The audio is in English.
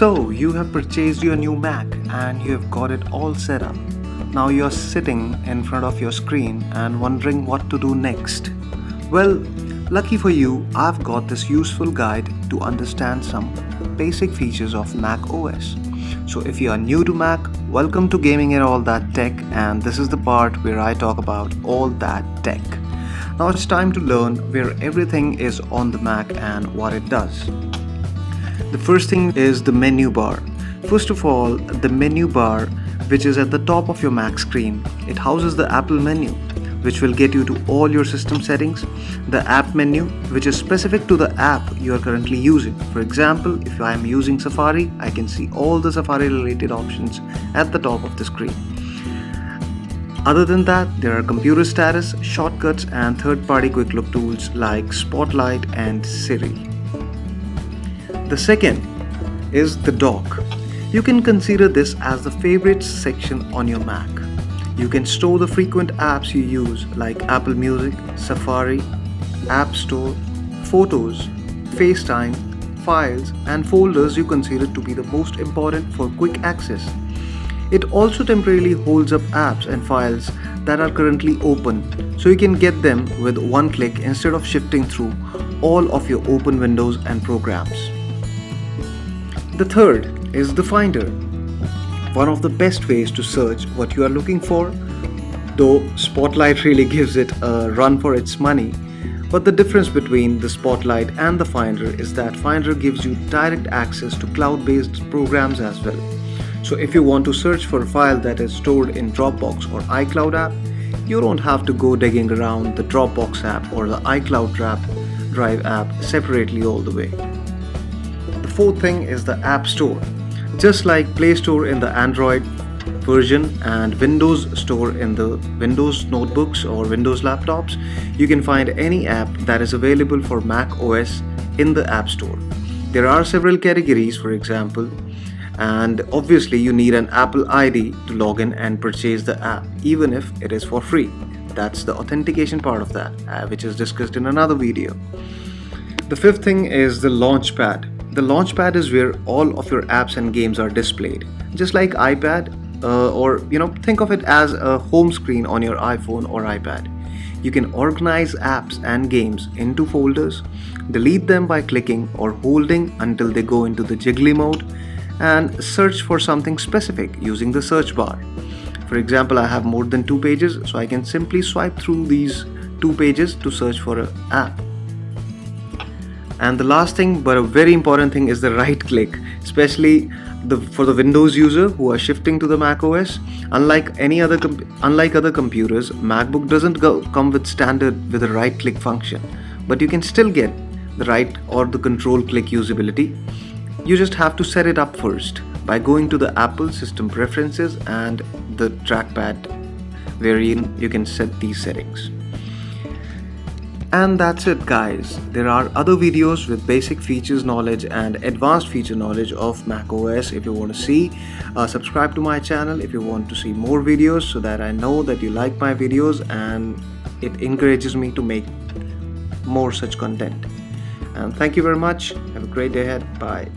So, you have purchased your new Mac and you have got it all set up. Now you're sitting in front of your screen and wondering what to do next. Well, lucky for you, I've got this useful guide to understand some basic features of macOS. So if you are new to Mac, welcome to Gaming and All That Tech, and this is the part where I talk about all that tech. Now it's time to learn where everything is on the Mac and what it does. The first thing is the menu bar. First of all, the menu bar, which is at the top of your Mac screen, it houses the Apple menu, which will get you to all your system settings, the app menu, which is specific to the app you are currently using. For example, if I am using Safari, I can see all the Safari related options at the top of the screen. Other than that, there are computer status, shortcuts, and third-party quick look tools like Spotlight and Siri. The second is the dock. You can consider this as the favorites section on your Mac. You can store the frequent apps you use like Apple Music, Safari, App Store, Photos, FaceTime, files, and folders you consider to be the most important for quick access. It also temporarily holds up apps and files that are currently open, so you can get them with one click instead of shifting through all of your open windows and programs. The third is the Finder. One of the best ways to search what you are looking for, though Spotlight really gives it a run for its money. But the difference between the Spotlight and the Finder is that Finder gives you direct access to cloud-based programs as well. So if you want to search for a file that is stored in Dropbox or iCloud app, you don't have to go digging around the Dropbox app or the iCloud Drive app separately all the way. The fourth thing is the App Store. Just like Play Store in the Android version and Windows Store in the Windows notebooks or Windows laptops, you can find any app that is available for Mac OS in the App Store. There are several categories, for example, and obviously you need an Apple ID to log in and purchase the app, even if it is for free. That's the authentication part of that, which is discussed in another video. The fifth thing is the Launchpad. The Launchpad is where all of your apps and games are displayed, just like iPad, or think of it as a home screen on your iPhone or iPad. You can organize apps and games into folders, delete them by clicking or holding until they go into the jiggly mode, and search for something specific using the search bar. For example, I have more than 2 pages, so I can simply swipe through these 2 pages to search for an app. And the last thing, but a very important thing, is the right click, especially for the Windows user who are shifting to the Mac OS. Unlike other computers, MacBook doesn't come with standard with a right click function, but you can still get the right or the control click usability. You just have to set it up first by going to the Apple System Preferences and the trackpad, wherein you can set these settings. And that's it, guys. There are other videos with basic features knowledge and advanced feature knowledge of macOS if you want to see. Subscribe to my channel if you want to see more videos, so that I know that you like my videos and it encourages me to make more such content. And thank you very much. Have a great day ahead. Bye.